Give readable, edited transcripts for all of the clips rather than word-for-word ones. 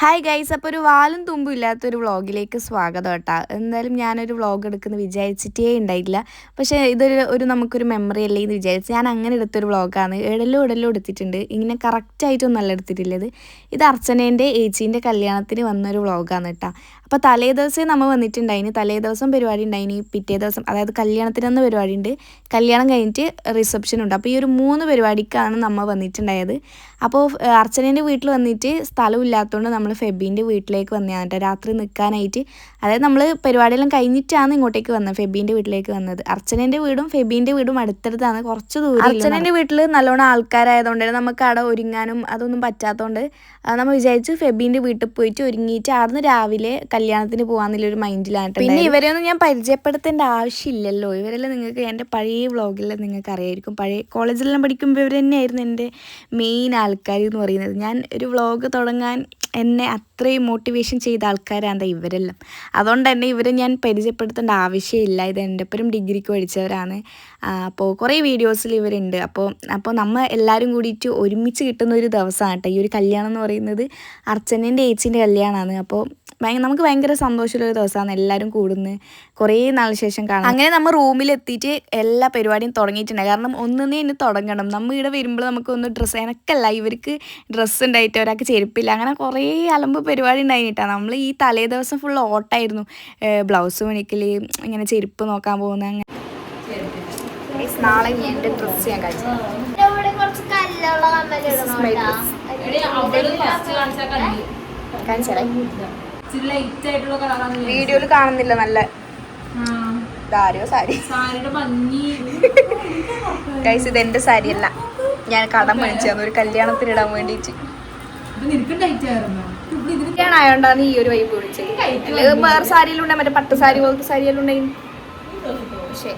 Hi guys, അപ്പോൾ ഒരു വാലും തുമ്പും ഇല്ലാത്തൊരു വ്ളോഗിലേക്ക് സ്വാഗതം കേട്ടോ. എന്തായാലും ഞാനൊരു വ്ളോഗ് എടുക്കുന്നത് വിചാരിച്ചിട്ടേ ഉണ്ടായില്ല. പക്ഷേ ഇതൊരു നമുക്കൊരു മെമ്മറി അല്ലേ എന്ന് വിചാരിച്ച് ഞാൻ അങ്ങനെ എടുത്തൊരു വ്ളോഗാണ്. എടലും എടുത്തിട്ടുണ്ട്. ഇങ്ങനെ കറക്റ്റായിട്ടൊന്നല്ല എടുത്തിട്ടുള്ളത്. ഇത് അർച്ചനേൻ്റെ ഏച്ചീൻ്റെ കല്യാണത്തിന് വന്നൊരു വ്ളോഗാണ് കേട്ടോ. അപ്പോൾ തലേ ദിവസം നമ്മൾ വന്നിട്ടുണ്ടായിന്. തലേ ദിവസം പരിപാടി ഉണ്ടായിന്. പിറ്റേ ദിവസം അതായത് കല്യാണത്തിനന്ന് പരിപാടി ഉണ്ട്. കല്യാണം കഴിഞ്ഞിട്ട് റിസപ്ഷൻ ഉണ്ട്. അപ്പോൾ ഈ ഒരു 3 പരിപാടിക്കാണ് നമ്മൾ വന്നിട്ടുണ്ടായത്. അപ്പോൾ അർച്ചനേൻ്റെ വീട്ടിൽ വന്നിട്ട് സ്ഥലമില്ലാത്തതുകൊണ്ട് നമ്മൾ ഫെബീൻ്റെ വീട്ടിലേക്ക് വന്നതാണ് കേട്ടോ രാത്രി നിൽക്കാനായിട്ട്. അതായത് നമ്മൾ പരിപാടിയെല്ലാം കഴിഞ്ഞിട്ടാണ് ഇങ്ങോട്ടേക്ക് വന്നത്, ഫെബീൻ്റെ വീട്ടിലേക്ക് വന്നത്. അർച്ചനേൻ്റെ വീടും ഫെബീൻ്റെ വീടും അടുത്തടുത്താണ്, കുറച്ച് ദൂരം. അർച്ചനേൻ്റെ വീട്ടിൽ നല്ലോണം ആൾക്കാരായതുകൊണ്ട് നമുക്ക് അവിടെ ഒരുങ്ങാനും അതൊന്നും പറ്റാത്തതുകൊണ്ട് നമ്മൾ വിചാരിച്ചു ഫെബീൻ്റെ വീട്ടിൽ പോയിട്ട് ഒരുങ്ങിയിട്ട് അവിടുന്ന് രാവിലെ കല്യാണത്തിന് പോകാമെന്നുള്ളൊരു മൈൻഡിലാണ്. പിന്നെ ഇവരെയൊന്നും ഞാൻ പരിചയപ്പെടുത്തേണ്ട ആവശ്യമില്ലല്ലോ. ഇവരെല്ലാം നിങ്ങൾക്ക് എൻ്റെ പഴയ വ്ളോഗെല്ലാം നിങ്ങൾക്ക് അറിയായിരിക്കും. പഴയ കോളേജിലെല്ലാം പഠിക്കുമ്പോൾ ഇവർ തന്നെയായിരുന്നു എൻ്റെ മെയിൻ ആൾക്കാർ എന്ന് പറയുന്നത്. ഞാൻ ഒരു വ്ളോഗ് തുടങ്ങാൻ എന്നെ അത്രയും മോട്ടിവേഷൻ ചെയ്ത ആൾക്കാരാണ് ഇവരെല്ലാം. അതുകൊണ്ട് തന്നെ ഇവരെ ഞാൻ പരിചയപ്പെടുത്തേണ്ട ആവശ്യമില്ല. ഇത് എൻ്റെ ഒപ്പം ഡിഗ്രിക്ക് പഠിച്ചവരാണ്. അപ്പോൾ കുറേ വീഡിയോസിൽ ഇവരുണ്ട്. അപ്പോൾ നമ്മൾ എല്ലാവരും കൂടിയിട്ട് ഒരുമിച്ച് കിട്ടുന്ന ഒരു ദിവസമാണ് കേട്ടോ ഈ ഒരു കല്യാണം എന്ന് പറയുന്നത്. അർച്ചനേൻ്റെ ഏച്ചീൻ്റെ കല്യാണമാണ്. അപ്പോൾ നമുക്ക് ഭയങ്കര സന്തോഷമുള്ളൊരു ദിവസമാണ്. എല്ലാവരും കൂടുന്നത് കുറേ നാളിന് ശേഷം കാണാം. അങ്ങനെ നമ്മൾ റൂമിലെത്തിയിട്ട് എല്ലാ പരിപാടിയും തുടങ്ങിയിട്ടുണ്ട്. കാരണം ഒന്നേ ഇനി തുടങ്ങണം. നമ്മൾ ഇവിടെ വരുമ്പോൾ നമുക്കൊന്ന് ഡ്രസ്സ്, എനക്കല്ല ഇവർക്ക് ഡ്രസ്സ് ഉണ്ടായിട്ട് ഒരാൾക്ക് ചെരുപ്പില്ല, അങ്ങനെ കുറേ അലമ്പ് പരിപാടി ഉണ്ടായിട്ടാണ്. നമ്മൾ ഈ തലേ ദിവസം ഫുൾ ഓട്ടായിരുന്നു. ബ്ലൗസ് പണിക്കൽ, ഇങ്ങനെ ചെരുപ്പ് നോക്കാൻ പോകുന്നത്. അങ്ങനെ നാളെ എൻ്റെ ഡ്രസ്സ് ഞാൻ കഴിച്ചു. വീഡിയോയിൽ കാണുന്നില്ല. നല്ല ഇതാരോ സാരി. ഗൈസ്, ഇത് എൻ്റെ സാരി അല്ല, ഞാൻ കടം മേടിച്ചു ഒരു കല്യാണത്തിന് ഇടാൻ വേണ്ടിയിട്ട്. ആയോണ്ടാണ് ഈ ഒരു വൈബ് വിളിച്ചത്. വേറെ സാരിയെല്ലാം ഉണ്ടായി, മറ്റേ പട്ട് സാരി പോലത്തെ സാരിയെല്ലാം ഉണ്ടായി. പക്ഷേ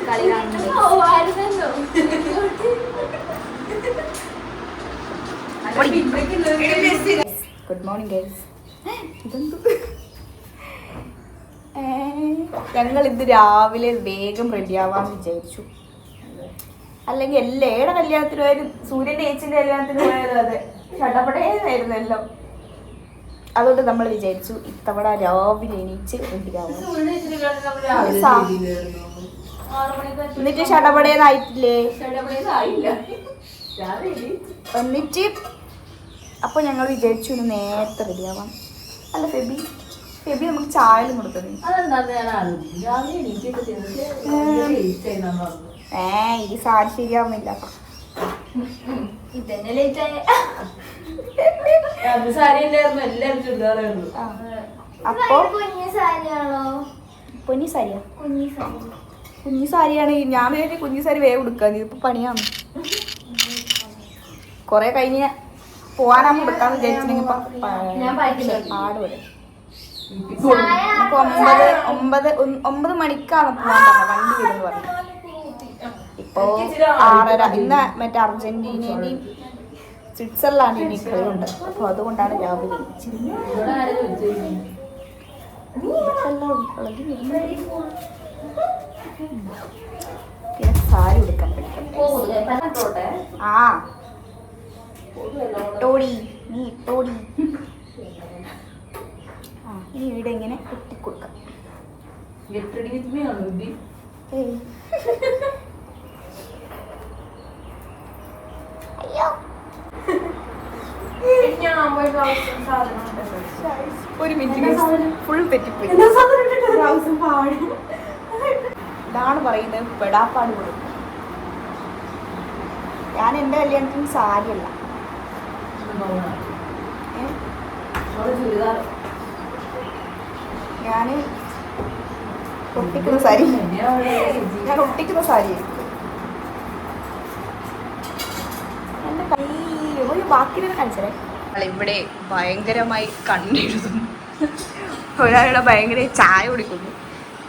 കളി കാണുന്നത്. Good morning guys. ഞങ്ങൾ ഇത് രാവിലെ വേഗം റെഡിയാവാന്ന് വിചാരിച്ചു. അല്ലെങ്കിൽ എല്ലാവരുടെ കല്യാണത്തിന് പോയാലും സൂര്യൻ്റെ ഏച്ചിൻ്റെ കല്യാണത്തിന് പോയാലും അതെ ചടപടേന്നായിരുന്നു എല്ലാം. അതുകൊണ്ട് നമ്മൾ വിചാരിച്ചു ഇത്തവണ രാവിലെ എണീച്ച് റെഡിയാവും. എന്നിട്ട് ചടപടേന്നായിട്ടില്ലേ? എന്നിട്ട് അപ്പോൾ ഞങ്ങൾ വിചാരിച്ചു ഇന്ന് നേരത്തെ റെഡിയാവാം. അല്ല ഫെബി നമുക്ക് ചായലും കൊടുക്കുന്നു. ഇത് സാരി ശരിയാവുന്നില്ല. അപ്പൊ കുഞ്ഞി സാരിയാ? കുഞ്ഞി സാരിയാണ്. ഞാൻ വേണ്ടി കുഞ്ഞി സാരി വേഗം കൊടുക്കാൻ. ഇതിപ്പോ പണിയാണ്. കൊറേ കഴിഞ്ഞ് പോവാനാകുമ്പോ കൊടുക്കാന്ന് വിചാരിച്ചിട്ടുണ്ടെങ്കിൽ പാടുപോലെ. നമുക്ക് 9 മണിക്കാണ് പോകാൻ പറഞ്ഞത്. വണ്ടി വരുമെന്ന് പറഞ്ഞു. ഇപ്പോ 6:30. ഇന്ന് മറ്റേ അർജന്റീനയുടെയും സ്വിറ്റ്സർലാൻഡിന്റെയും കളിയുണ്ട്. അപ്പോൾ അതുകൊണ്ടാണ് രാവിലെ. പിന്നെ സാരി എടുക്കാൻ പറ്റും. ആ ടോടി നീ ടോടി. ഈ വീട് ഇങ്ങനെ കുത്തിക്കൊടുക്കാം. ഒരു മിനിറ്റ്, ഫുൾ തെറ്റിപ്പോയി. ഇതാണ് പറയുന്നത് പെടാപ്പാട് കൊടുക്കും. ഞാൻ എൻ്റെ കല്യാണത്തിന് സാരിയല്ല, ഞാൻ ഒട്ടിക്കുന്ന സാരി. ഞാൻ ഒട്ടിക്കുന്ന സാരി. എൻ്റെ കൈ ഒരു ബാക്കി കാണിച്ചേ. ഇവിടെ ഭയങ്കരമായി കണ്ണെഴുതും. ഒരാളുടെ ഭയങ്കര ചായ കുടിക്കുന്നു.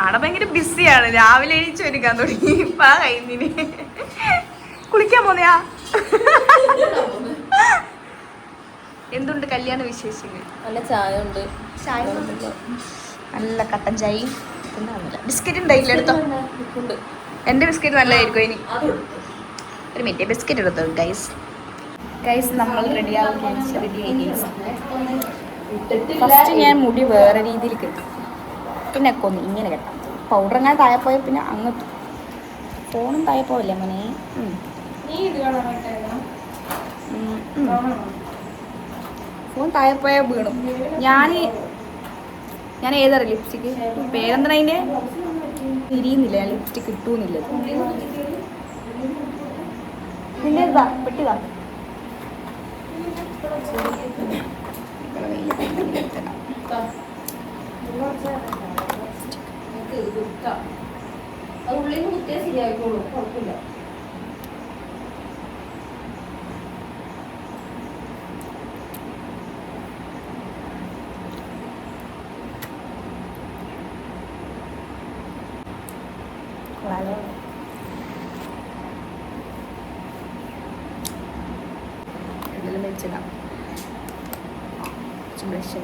ആടെ ഭയങ്കര ബിസിയാണ്. രാവിലെ എണീച്ച് ഒരുക്കാൻ തുടങ്ങി. ഇപ്പൊ കഴിഞ്ഞിന് കുളിക്കാൻ പോന്നെയാ. എന്തുണ്ട് കല്യാണ വിശേഷങ്ങൾ? നല്ല ചായ ഉണ്ട്. ചായ നല്ല കട്ടൻ ചായയും ബിസ്ക്കറ്റ് ഉണ്ടായില്ല എടുത്തോ. എൻ്റെ ബിസ്ക്കറ്റ് നല്ലതായിരിക്കും. ഇനി ഒരു മിനിറ്റ് ബിസ്ക്കറ്റ് എടുത്തോ ഗൈസ്. ഗൈസ് നമ്മൾ റെഡിയാവും. ഫസ്റ്റ് ഞാൻ മുടി വേറെ രീതിയിൽ കെട്ടും, പിന്നെ കൊന്നു ഇങ്ങനെ കെട്ടാം. പൗഡർ അങ്ങനെ താഴെ പോയാൽ പിന്നെ അങ്ങോട്ട് ഫോണും താഴെ പോവില്ലേ മോനെ. ഫോൺ താഴെ പോയാൽ വീണു. ഞാൻ ഏതാറിയ ലിപ്സ്റ്റിക്ക് പേരെന്താണ് അതിൻ്റെ തിരിയുന്നില്ല. ഞാൻ ലിപ്സ്റ്റിക്ക് കിട്ടൂന്നില്ല. പിന്നെ ഇതാ പെട്ടിതാ. ബ്രഷ്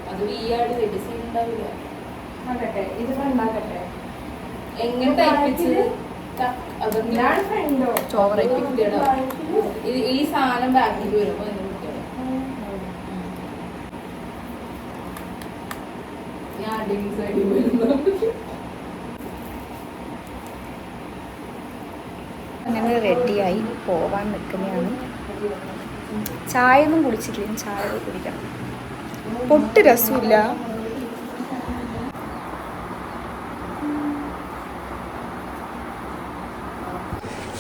അത് വീയാട് വെടിസീൻ ഉണ്ടാവില്ല. ഇത് ഉണ്ടാക്കട്ടെ എങ്ങനെ ഈ സാധനം ബാക്കിൽ വരുമ്പോ അങ്ങനെ റെഡിയായി പോവാൻ നിൽക്കുന്നതാണ്. ചായ ഒന്നും കുടിച്ചിട്ടില്ല. ചായ കുടിക്കണം. പൊട്ട് രസമില്ല.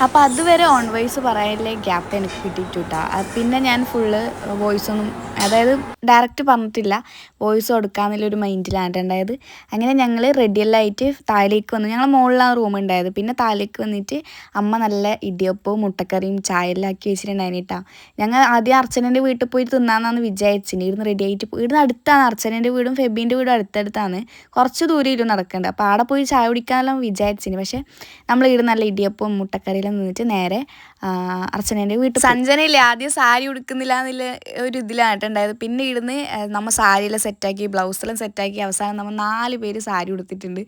അപ്പോൾ അതുവരെ ഓൺ വോയിസ് പറയാനുള്ള ഗ്യാപ്പ് എനിക്ക് കിട്ടിയിട്ടാ. പിന്നെ ഞാൻ ഫുള്ള് വോയിസൊന്നും, അതായത് ഡയറക്റ്റ് പറഞ്ഞിട്ടില്ല, വോയിസ് കൊടുക്കാമെന്നുള്ളൊരു മൈൻഡിലാണ് ഉണ്ടായത്. അങ്ങനെ ഞങ്ങൾ റെഡിയെല്ലാമായിട്ട് താഴേക്ക് വന്നു. ഞങ്ങൾ മുകളിലാണ് റൂം ഉണ്ടായത്. പിന്നെ താഴേക്ക് വന്നിട്ട് അമ്മ നല്ല ഇടിയപ്പവും മുട്ടക്കറിയും ചായയെല്ലാം ആക്കി വെച്ചിട്ടുണ്ടായിട്ടാ. ഞങ്ങൾ ആദ്യം അർച്ചനൻ്റെ വീട്ടിൽ പോയി തിന്നാന്നാണ് വിചാരിച്ചിന്. ഇരുന്ന് റെഡി ആയിട്ട് ഇവിടുന്ന് അടുത്താണ്. അർച്ചനൻ്റെ വീടും ഫെബീൻ്റെ വീടും അടുത്തടുത്താണ്. കുറച്ച് ദൂരം ഇരുന്ന് നടക്കേണ്ടത്. അപ്പോൾ അവിടെ പോയി ചായ കുടിക്കാനെല്ലാം വിചാരിച്ചിന്. പക്ഷേ നമ്മൾ ഇവിടെ നല്ല ഇടിയപ്പവും മുട്ടക്കറിയിലും നിന്നിട്ട് നേരെ അർച്ചനേൻ്റെ വീട്ടിൽ. സഞ്ജനയില്ലേ ആദ്യം സാരി ഉടുക്കുന്നില്ല എന്നുള്ള ഒരു ഇതിലാണ് ഉണ്ടായത്. പിന്നെ ഇവിടുന്ന് നമ്മൾ സാരിയെല്ലാം സെറ്റാക്കി, ബ്ലൗസെല്ലാം സെറ്റാക്കി, അവസാനം നമ്മൾ 4 പേര് സാരി ഉടുത്തിട്ടുണ്ട്.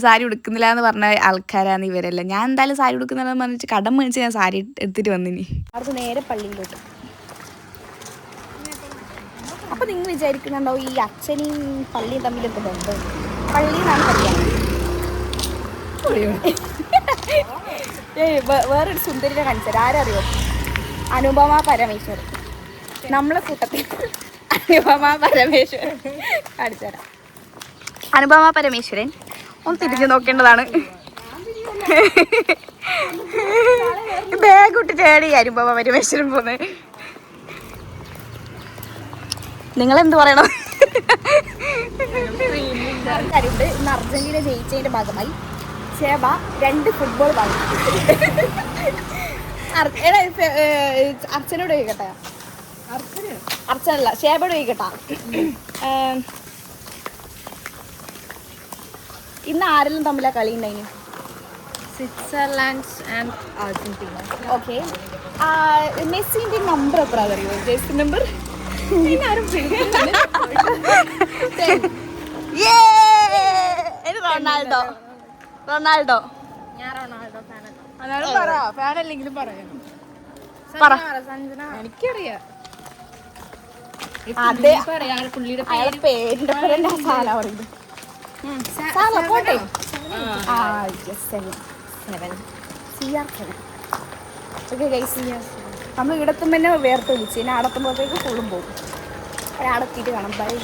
സാരി ഉടുക്കുന്നില്ല എന്ന് പറഞ്ഞ ആൾക്കാരാണ് ഇവരെല്ലാം. ഞാൻ എന്തായാലും സാരി ഉടുക്കുന്നില്ലെന്ന് പറഞ്ഞിട്ട് കടം മേടിച്ച് ഞാൻ സാരി എടുത്തിട്ട് വന്നിനി. അടുത്ത് നേരെ പള്ളിയിലോട്ട്. അപ്പോൾ നിങ്ങൾ വിചാരിക്കുന്നുണ്ടോ ഈ അച്ഛനെയും പള്ളിയും തമ്മിലൊക്കെ ബന്ധം? പള്ളിയിലാണ് കല്യാണം. വേറൊരു സുന്ദരിനെ കാണിച്ചത് ആരറിയോ? അനുപമ പരമേശ്വരൻ. നമ്മളെ കൂട്ടത്തിൽ അനുപമ പരമേശ്വരൻ കാണിച്ചു തരാം. അനുപമ പരമേശ്വരൻ ഒന്ന് തിരിഞ്ഞു നോക്കേണ്ടതാണ്. ബാഗ് ഇട്ട് ചേടി അനുപമ പരമേശ്വരൻ പോന്ന്. നിങ്ങളെന്ത് പറയണം? ഇന്ന് അർജന്റീന ജയിച്ചതിന്റെ ഭാഗമായി ശേബ 2 ഫുട്ബോൾ വാങ്ങി. അർച്ചനോട് ചോദിക്കട്ടെ. അർച്ചനല്ല, ശേബയോട് ചോദിക്കട്ടാ. ഇന്ന് ആരെല്ലാം തമ്മിലാ കളി ഉണ്ടായിന്? Switzerland and Argentina. ഓക്കെ, മെസ്സിന്റെ നമ്പർ എത്ര അറിയോ? Jersey number Ronaldo. റൊണാൾഡോ. ഞാൻ റൊണാൾഡോ ഫാനല്ല. ഫാനല്ലെങ്കിലും പറയാം. എനിക്കറിയാം. പുള്ളിയുടെ പേരിന്റെ സാധനം പറയുന്നത്. പോട്ടെ. നമ്മൾ ഇടത്തും തന്നെ വേർത്ത് വിളിച്ച് ഇനി അടത്തുമ്പോഴത്തേക്ക് ഫുള്ളും പോകും. അടത്തിയിട്ട് കാണാം. ബൈ.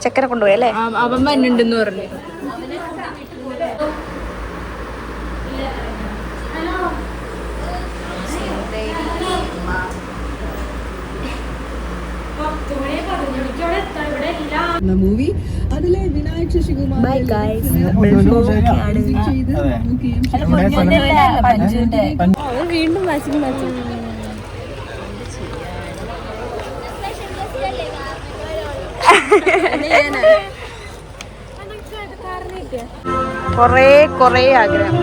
ചെക്കനെ കൊണ്ടുപോയി അല്ലേ? അവൻ വന്നിട്ടുണ്ടെന്ന് പറഞ്ഞു. മൂവി അതിലെ വിനായക് ശശികുമാർ ബൈ ഗൈസ് വീണ്ടും മാച്ചിങ് കൊറേ ആഗ്രഹം.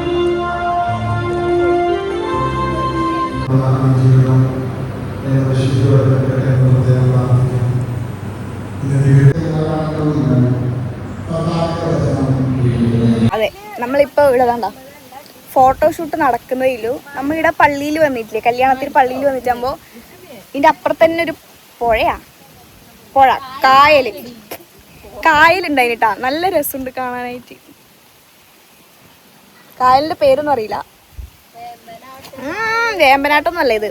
അതെ, നമ്മളിപ്പോ ഇവിടെ കണ്ട ഫോട്ടോഷൂട്ട് നടക്കുന്നതിലു നമ്മളിവിടെ പള്ളിയിൽ വന്നിട്ടില്ലേ, കല്യാണത്തിന് പള്ളിയിൽ വന്നിട്ടാകുമ്പോ ഇതിന്റെ അപ്പുറത്ത് തന്നെ ഒരു പുഴ കായലുണ്ടായിട്ടാ. നല്ല രസമുണ്ട് കാണാനായിട്ട്. കായലിന്റെ പേരൊന്നും അറിയില്ല. വേമ്പനാട്ടൊന്നല്ല ഇത്.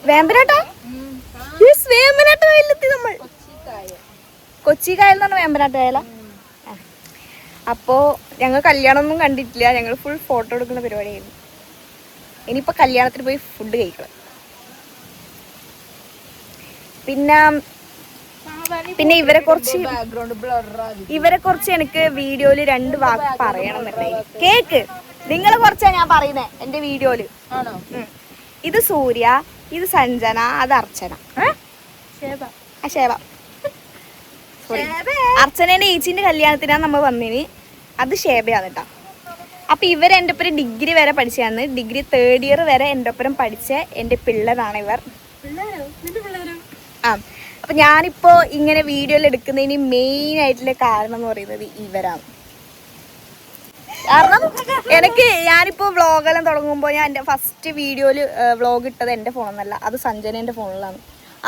വേമ്പനാട്ടോ? വേമ്പനാട്ട് കായലിലെത്തി നമ്മൾ. കൊച്ചി കായൽ എന്ന് പറഞ്ഞ വേമ്പനാട്ട് കായല. അപ്പോ ഞങ്ങൾ കല്യാണമൊന്നും കണ്ടിട്ടില്ല, ഞങ്ങൾ ഫുൾ ഫോട്ടോ എടുക്കുന്ന പരിപാടിയായിരുന്നു. ഇനിയിപ്പോ കല്യാണത്തിന് പോയി ഫുഡ് കഴിക്കണം. പിന്നെ ഇവരെ കുറച്ച് എനിക്ക് വീഡിയോയില് 2 വാക്ക് പറയണം എന്നുണ്ടായി. കേക്ക്, നിങ്ങളെ കുറച്ചാ ഞാൻ പറയുന്നേ എന്റെ വീഡിയോയില്. ഇത് സൂര്യ, ഇത് സഞ്ജന, അത് അർച്ചന. ശേബ. അർച്ചനേന്റെ ഏച്ചിന്റെ കല്യാണത്തിനാണ് നമ്മൾ വന്നിന്. അത് ശേബയാണ് കേട്ടോ. അപ്പൊ ഇവരെന്റെ ഒപ്പം ഡിഗ്രി വരെ പഠിച്ചതാണ്. ഡിഗ്രി 3rd ഇയർ വരെ എൻ്റെ ഒപ്പം പഠിച്ച എൻ്റെ പിള്ളേരാണ് ഇവർ. അപ്പൊ ഞാനിപ്പോ ഇങ്ങനെ വീഡിയോയിൽ എടുക്കുന്നതിന് മെയിൻ ആയിട്ടുള്ള കാരണം എന്ന് പറയുന്നത് ഇവരാണ്. കാരണം ഞാനിപ്പോ വ്ളോഗെല്ലാം തുടങ്ങുമ്പോൾ ഞാൻ എൻ്റെ ഫസ്റ്റ് വീഡിയോയിൽ വ്ളോഗ് ഇട്ടത് എൻ്റെ ഫോണെന്നല്ല, അത് സഞ്ജനേൻ്റെ ഫോണിലാണ്.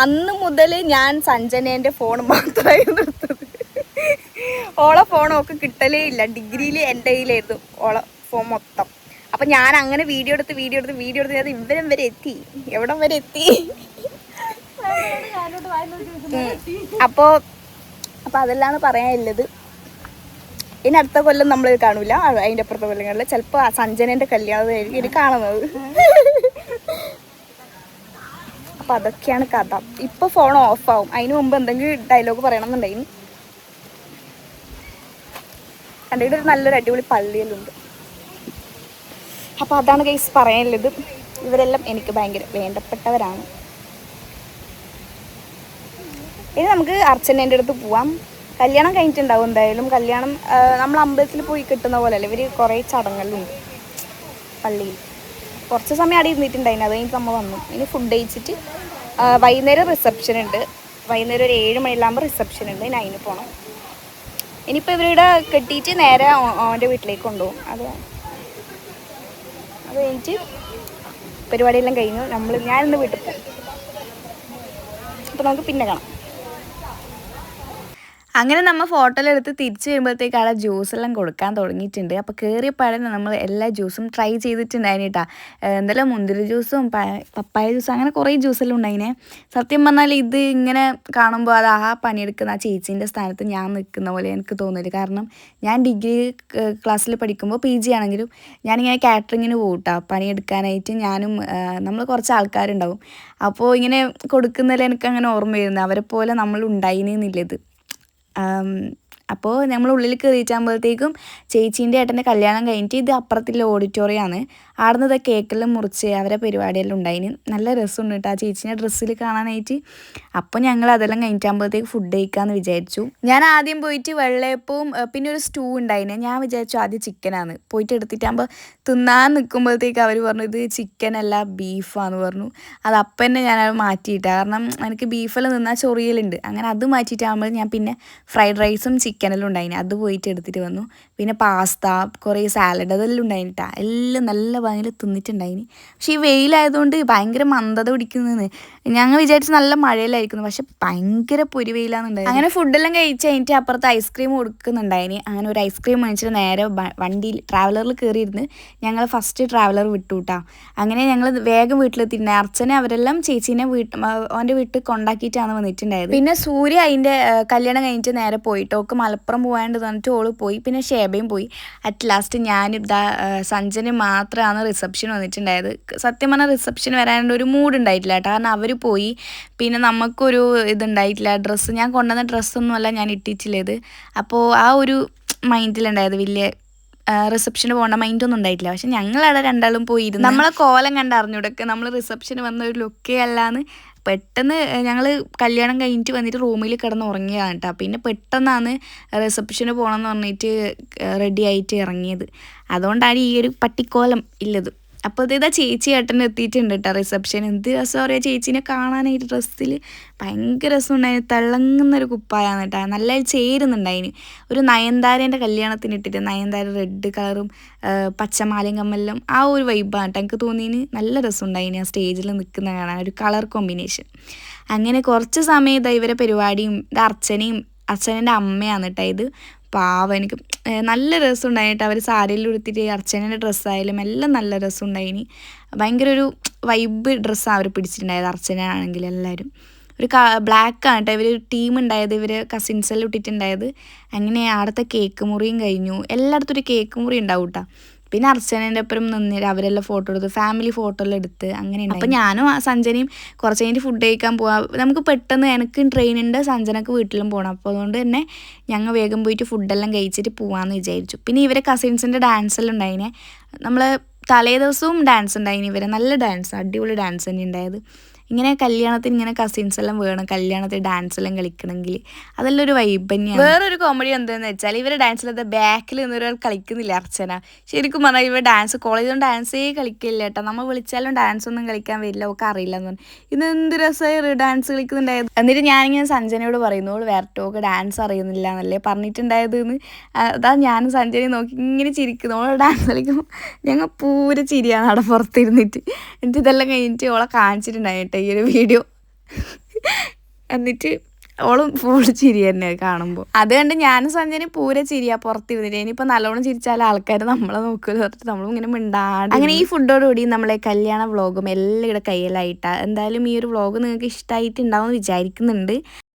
അന്ന് മുതൽ ഞാൻ സഞ്ജനേൻ്റെ ഫോൺ മാത്രമായിരുന്നു എടുത്തത്. ഓളെ ഫോണൊക്കെ കിട്ടലേ ഇല്ല. ഡിഗ്രിയിൽ എൻ്റെ കയ്യിലായിരുന്നു ഓളെ ഫോൺ മൊത്തം. അപ്പൊ ഞാൻ അങ്ങനെ വീഡിയോ എടുത്ത് ഇവരം വരെ എത്തി. എവിടം വരെ എത്തി? അപ്പൊ അതെല്ലാം പറയാനുള്ളത്. ഇനി അടുത്ത കൊല്ലം നമ്മൾ കാണൂല, അതിന്റെ അപ്പുറത്തെ കൊല്ലങ്ങളിൽ ചിലപ്പോ സഞ്ജനന്റെ കല്യാണമായിരിക്കും ഇത് കാണുന്നത്. അപ്പൊ അതൊക്കെയാണ് കഥ. ഇപ്പൊ ഫോൺ ഓഫ് ആവും. അതിന് മുമ്പ് എന്തെങ്കിലും ഡയലോഗ് പറയണമെന്നുണ്ടായിരുന്നു. കണ്ടിട്ട് ഒരു നല്ലൊരു അടിപൊളി പള്ളിയെല്ലുണ്ട്. അപ്പൊ അതാണ് ഗൈസ് പറയാനുള്ളത്. ഇവരെല്ലാം എനിക്ക് ഭയങ്കര വേണ്ടപ്പെട്ടവരാണ്. ഇനി നമുക്ക് അർച്ചനേൻ്റെ അടുത്ത് പോവാം. കല്യാണം കഴിഞ്ഞിട്ടുണ്ടാവും എന്തായാലും. കല്യാണം നമ്മൾ അമ്പലത്തിൽ പോയി കിട്ടുന്ന പോലെ അല്ല, ഇവർ കുറേ ചടങ്ങുകളുണ്ട് പള്ളിയിൽ. കുറച്ച് സമയം അവിടെ ഇരുന്നിട്ടുണ്ടായിരുന്നു. അത് കഴിഞ്ഞിട്ട് നമ്മൾ വന്നു. ഇനി ഫുഡ് കഴിച്ചിട്ട് വൈകുന്നേരം റിസപ്ഷൻ ഉണ്ട്. വൈകുന്നേരം ഒരു 7 മണിയാകുമ്പോൾ റിസപ്ഷൻ ഉണ്ട്. ഇനി അതിന് പോകണം. ഇനിയിപ്പോൾ ഇവരുടെ കെട്ടിയിട്ട് നേരെ അവൻ്റെ വീട്ടിലേക്ക് കൊണ്ടുപോകും. അത് കഴിഞ്ഞിട്ട് പരിപാടിയെല്ലാം കഴിഞ്ഞു. ഞാനിന്ന് വീട്ടിൽ പോകും. അപ്പോൾ നമുക്ക് പിന്നെ കാണാം. അങ്ങനെ നമ്മൾ ഫോട്ടോയിലെടുത്ത് തിരിച്ച് വരുമ്പോഴത്തേക്ക് അവിടെ ജ്യൂസെല്ലാം കൊടുക്കാൻ തുടങ്ങിയിട്ടുണ്ട്. അപ്പോൾ കയറിയപ്പാടന്നെ നമ്മൾ എല്ലാ ജ്യൂസും ട്രൈ ചെയ്തിട്ടുണ്ടായിന് കേട്ടോ. എന്തായാലും മുന്തിരി ജ്യൂസും പപ്പായ ജ്യൂസും അങ്ങനെ കുറേ ജ്യൂസെല്ലാം ഉണ്ടായിനെ. സത്യം പറഞ്ഞാൽ ഇത് ഇങ്ങനെ കാണുമ്പോൾ അത് പണിയെടുക്കുന്ന ആ ചേച്ചീൻ്റെ സ്ഥാനത്ത് ഞാൻ നിൽക്കുന്ന പോലെ എനിക്ക് തോന്നില്ല. കാരണം ഞാൻ ഡിഗ്രി ക്ലാസ്സിൽ പഠിക്കുമ്പോൾ PG ആണെങ്കിലും ഞാനിങ്ങനെ കാറ്ററിങ്ങിന് പോകും കേട്ടോ പണിയെടുക്കാനായിട്ട്. ഞാനും നമ്മൾ കുറച്ച് ആൾക്കാരുണ്ടാവും. അപ്പോൾ ഇങ്ങനെ കൊടുക്കുന്നതിൽ എനിക്കങ്ങനെ ഓർമ്മ വരുന്നത് അവരെ പോലെ നമ്മൾ ഉണ്ടായിനെന്നില്ലത്. അപ്പോൾ നമ്മൾ ഉള്ളിൽ കയറിയിട്ടാകുമ്പോഴത്തേക്കും ചേച്ചീൻ്റെ ഏട്ടൻ്റെ കല്യാണം കഴിഞ്ഞിട്ട് ഇത് അപ്പുറത്തുള്ള ഓഡിറ്റോറിയമാണ്. അവിടെ നിന്ന് കേക്കെല്ലാം മുറിച്ച് അവരെ പരിപാടിയെല്ലാം ഉണ്ടായിന്. നല്ല രസമുണ്ട് കേട്ടോ ആ ചേച്ചീൻ്റെ ഡ്രസ്സിൽ കാണാനായിട്ട്. അപ്പോൾ ഞങ്ങൾ അതെല്ലാം കഴിഞ്ഞിട്ടാകുമ്പോഴത്തേക്ക് ഫുഡ് കഴിക്കാമെന്ന് വിചാരിച്ചു. ഞാൻ ആദ്യം പോയിട്ട് വെള്ളയപ്പവും പിന്നെ ഒരു സ്റ്റൂ ഉണ്ടായിന്. ഞാൻ വിചാരിച്ചു ആദ്യം ചിക്കനാണ്. പോയിട്ട് എടുത്തിട്ടാകുമ്പോൾ തിന്നാൻ നിൽക്കുമ്പോഴത്തേക്ക് അവർ പറഞ്ഞു ഇത് ചിക്കനല്ല ബീഫാന്ന് പറഞ്ഞു. അത് അപ്പം തന്നെ ഞാനത് മാറ്റിയിട്ടാണ്. കാരണം എനിക്ക് ബീഫെല്ലാം തിന്നാൽ ചൊറിയലുണ്ട്. അങ്ങനെ അത് മാറ്റിയിട്ടാകുമ്പോൾ ഞാൻ പിന്നെ ഫ്രൈഡ് റൈസും ചിക്കനെല്ലാം ഉണ്ടായിന്. അത് പോയിട്ട് എടുത്തിട്ട് വന്നു. പിന്നെ പാസ്ത, കുറേ സാലഡ് അതെല്ലാം ഉണ്ടായിന് കേട്ടോ. എല്ലാം നല്ല ഭയങ്കര തിന്നിട്ടുണ്ടായിന്. പക്ഷേ ഈ വെയിലായതുകൊണ്ട് ഭയങ്കര മന്ദത പിടിക്കുന്നതെന്ന് ഞങ്ങൾ വിചാരിച്ച് നല്ല മഴയിലായിരിക്കുന്നു. പക്ഷെ ഭയങ്കര പൊരി വെയിലാണെന്നുണ്ടായിരുന്നു. അങ്ങനെ ഫുഡെല്ലാം കഴിച്ച് കഴിഞ്ഞിട്ട് അപ്പുറത്ത് ഐസ്ക്രീം കൊടുക്കുന്നുണ്ടായിന്. അങ്ങനെ ഒരു ഐസ്ക്രീം മേടിച്ചിട്ട് നേരെ വണ്ടിയിൽ ട്രാവലറിൽ കയറിയിരുന്ന് ഞങ്ങൾ ഫസ്റ്റ് ട്രാവലർ വിട്ടു കേട്ടോ. അങ്ങനെ ഞങ്ങൾ വേഗം വീട്ടിലെത്തിയിട്ടുണ്ടായി. അർച്ചനെ അവരെല്ലാം ചേച്ചീനെ അവൻ്റെ വീട്ടിൽ കൊണ്ടാക്കിയിട്ടാണ് വന്നിട്ടുണ്ടായത്. പിന്നെ സൂര്യ അതിൻ്റെ കല്യാണം കഴിഞ്ഞിട്ട് നേരെ പോയിട്ട് ഓക്ക് മലപ്പുറം പോകാണ്ട് തന്നിട്ട് ഓള് പോയി. പിന്നെ ഷേബയും പോയി. അറ്റ് ലാസ്റ്റ് ഞാനിതാ സഞ്ജന മാത്രമാണ് റിസപ്ഷൻ വന്നിട്ടുണ്ടായത്. സത്യം പറഞ്ഞാൽ റിസപ്ഷൻ വരാനൊരു മൂഡ് ഉണ്ടായിട്ടില്ല കേട്ടോ. കാരണം അവർ അവർ പോയി. പിന്നെ നമുക്കൊരു ഇതുണ്ടായിട്ടില്ല, ഡ്രസ്സ് ഞാൻ കൊണ്ടുവന്ന ഡ്രസ്സൊന്നുമല്ല ഞാൻ ഇട്ടിച്ചില്ലത്. അപ്പോൾ ആ ഒരു മൈൻഡിലുണ്ടായത്, വലിയ റിസപ്ഷന് പോകേണ്ട മൈൻഡൊന്നും ഉണ്ടായിട്ടില്ല. പക്ഷെ ഞങ്ങളവിടെ രണ്ടാളും പോയിരുന്നു. നമ്മളെ കോലം കണ്ട് അറിഞ്ഞൂടൊക്കെ നമ്മൾ റിസപ്ഷന് വന്ന ഒരു ലുക്കേ അല്ലാന്ന്. പെട്ടെന്ന് ഞങ്ങൾ കല്യാണം കഴിഞ്ഞിട്ട് വന്നിട്ട് റൂമിൽ കിടന്ന് ഉറങ്ങിയതാണ് കേട്ടോ. പിന്നെ പെട്ടെന്നാണ് റിസപ്ഷന് പോകണമെന്ന് പറഞ്ഞിട്ട് റെഡി ആയിട്ട് ഇറങ്ങിയത്. അതുകൊണ്ടാണ് ഈ ഒരു പട്ടിക്കോലം ഇല്ലത്. അപ്പോൾ ഇതാ ചേച്ചി ഏട്ടൻ എത്തിയിട്ടുണ്ട് കേട്ടോ റിസപ്ഷൻ. എന്ത് രസം പറയാം ചേച്ചീനെ കാണാനായിട്ട്. ഡ്രസ്സിൽ ഭയങ്കര രസമുണ്ടായിന്, തിളങ്ങുന്നൊരു കുപ്പായാണ് കേട്ടോ, നല്ല ചേരുന്നുണ്ടായിന്. ഒരു നയൻതാരേൻ്റെ കല്യാണത്തിന് ഇട്ടിട്ട്, നയൻതാര റെഡ് കളറും പച്ചമാലയും കമ്മലും ആ ഒരു വൈബാണ് കേട്ടോ എനിക്ക് തോന്നിയതിന്. നല്ല രസമുണ്ടായിന് ആ സ്റ്റേജിൽ നിൽക്കുന്ന കാണാൻ, ഒരു കളർ കോമ്പിനേഷൻ. അങ്ങനെ കുറച്ച് സമയം ഇതാ ഇവരെ പരിപാടിയും, ഇത് അർച്ചനേൻ്റെ അമ്മയാണ് കേട്ടോ ഇത്. പാവം, എനിക്ക് നല്ല രസമുണ്ടായിട്ട്. അവർ സാരിയിൽ ഉടുത്തിട്ട് അർച്ചനേൻ്റെ ഡ്രസ്സായാലും എല്ലാം നല്ല രസമുണ്ടായിനി. ഭയങ്കര ഒരു വൈബ് ഡ്രസ്സാണ് അവർ പിടിച്ചിട്ടുണ്ടായത്, അർച്ചന ആണെങ്കിൽ എല്ലാവരും. ഒരു ബ്ലാക്കാണ് കേട്ടോ ഇവർ ടീം ഉണ്ടായത്, ഇവർ കസിൻസെല്ലാം ഇട്ടിട്ടുണ്ടായത്. അങ്ങനെ അവിടുത്തെ കേക്ക് മുറിയും കഴിഞ്ഞു. എല്ലായിടത്തും ഒരു കേക്ക് മുറി ഉണ്ടാവും കേട്ടോ. പിന്നെ അർച്ചനേൻ്റെ ഒപ്പം നിന്നിട്ട് അവരെല്ലാം ഫോട്ടോ എടുത്ത്, ഫാമിലി ഫോട്ടോ എല്ലാം എടുത്ത് അങ്ങനെ. അപ്പം ഞാനും സഞ്ജനയും കുറച്ച് കഴിഞ്ഞിട്ട് ഫുഡ് കഴിക്കാൻ പോവാം. നമുക്ക് പെട്ടെന്ന് എനിക്കും ട്രെയിനുണ്ട്, സഞ്ജനക്ക് വീട്ടിലും പോകണം. അപ്പോൾ അതുകൊണ്ട് തന്നെ ഞങ്ങൾ വേഗം പോയിട്ട് ഫുഡെല്ലാം കഴിച്ചിട്ട് പോകാമെന്ന് വിചാരിച്ചു. പിന്നെ ഇവരെ കസിൻസിൻ്റെ ഡാൻസെല്ലാം ഉണ്ടായിനെ. നമ്മൾ തലേ ദിവസവും ഡാൻസ് ഉണ്ടായിന് ഇവരെ, നല്ല ഡാൻസ്, അടിപൊളി ഡാൻസ് തന്നെ ഉണ്ടായത്. ഇങ്ങനെ കല്യാണത്തിന് ഇങ്ങനെ കസിൻസ് എല്ലാം വേണം, കല്യാണത്തിൽ ഡാൻസ് എല്ലാം കളിക്കണമെങ്കിൽ. അതെല്ലാം ഒരു വൈബ് തന്നെയാണ്. വേറൊരു കോമഡി എന്താണെന്ന് വെച്ചാൽ ഇവരെ ഡാൻസിലത്തെ ബാക്കിൽ നിന്നൊരാൾ കളിക്കുന്നില്ല അർച്ചന. ശരിക്കും പറഞ്ഞാൽ ഇവർ ഡാൻസ് കോളേജിലും ഡാൻസേ കളിക്കില്ല കേട്ടോ. നമ്മൾ വിളിച്ചാലും ഡാൻസ് ഒന്നും കളിക്കാൻ വരില്ല, ഒക്കെ അറിയില്ല എന്ന് പറഞ്ഞു. ഇന്ന് എന്ത് രസമായി ഡാൻസ് കളിക്കുന്നുണ്ടായത്. എന്നിട്ട് ഞാനിങ്ങനെ സഞ്ജനയോട് പറയുന്നു, വേർട്ടോക്ക് ഡാൻസ് അറിയുന്നില്ല എന്നല്ലേ പറഞ്ഞിട്ടുണ്ടായത് എന്ന്. അതാ ഞാനും സഞ്ജനയെ നോക്കി ഇങ്ങനെ ചിരിക്കുന്നു. ഓളെ ഡാൻസ് കളിക്കുമ്പോൾ ഞങ്ങൾ പൂര ചിരിയാണ് അവിടെ പുറത്തിരുന്നിട്ട്. എന്നിട്ട് ഇതെല്ലാം കഴിഞ്ഞിട്ട് ഓളെ കാണിച്ചിട്ടുണ്ടായിട്ട് ഈ ഒരു വീഡിയോ. എന്നിട്ട് ഓളും ഫുൾ ചിരി തന്നെ കാണുമ്പോൾ. അത് കണ്ട് ഞാനും സഞ്ജന പൂര ചിരിയാ പുറത്തിരുന്നിട്ട്. ഇനിയിപ്പോൾ നല്ലോണം ചിരിച്ചാൽ ആൾക്കാർ നമ്മളെ നോക്കുമല്ലോ പറഞ്ഞിട്ട് നമ്മളും ഇങ്ങനെ മിണ്ടാണ്ട്. അങ്ങനെ ഈ ഫുഡോടുകൂടി നമ്മളെ കല്യാണ വ്ളോഗും എല്ലാം ഇവിടെ കയ്യിലായിട്ടാണ്. എന്തായാലും ഈ ഒരു വ്ളോഗ് നിങ്ങൾക്ക് ഇഷ്ടമായിട്ടുണ്ടാവും എന്ന് വിചാരിക്കുന്നുണ്ട്.